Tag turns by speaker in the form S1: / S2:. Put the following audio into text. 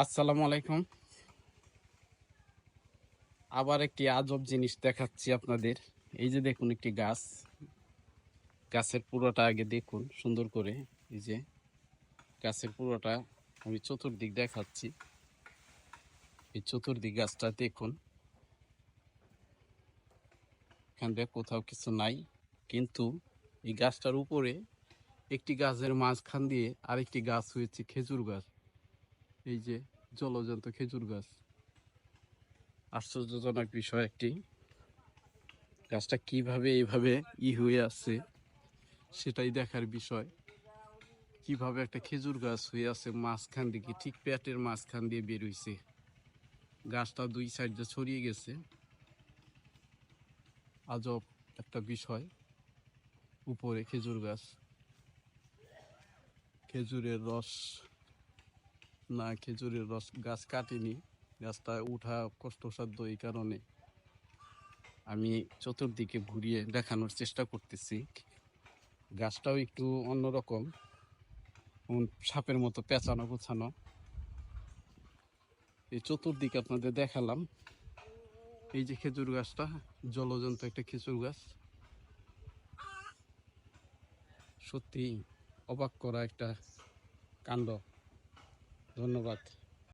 S1: আসসালামু আলাইকুম। আবার একটি আজব জিনিস দেখাচ্ছি আপনাদের। এই যে দেখুন একটি গাছ। গাছের পুরোটা আগে দেখুন সুন্দর করে। এই যে গাছের পুরোটা আমি চতুর্দিক দেখাচ্ছি। এই চতুর্দিক গাছটা দেখুন। এখানে কোথাও কিছু নাই, কিন্তু এই গাছটার উপরে একটি গাছের মাঝখান দিয়ে আরেকটি গাছ হয়েছে খেজুর গাছ। এই যে জলজন্ত খেজুর গাছ। আশ্চর্যজনক বিষয় একটি। গাছটা কিভাবে এইভাবে হয়ে আছে সেটাই দেখার বিষয়। কিভাবে একটা খেজুর গাছ হয়ে আছে মাঝখান দিকে, ঠিক পেটের মাঝখান দিয়ে বের হইছে। গাছটা দুই সাইডে ছড়িয়ে গেছে। আজব একটা বিষয়। উপরে খেজুর গাছ, খেজুরের রস, না খেজুরের রস গাছ কাটেনি, গাছটা উঠা কষ্টসাধ্য। এই কারণে আমি চতুর্দিকে ঘুরিয়ে দেখানোর চেষ্টা করতেছি। গাছটাও একটু অন্যরকম, সাপের মতো পেঁচানো গোছানো। এই চতুর্দিকে আপনাদের দেখালাম। এই যে খেজুর গাছটা, জলজন্ত একটা খেজুর গাছ। সত্যি অবাক করা একটা কাণ্ড। ধন্যবাদ।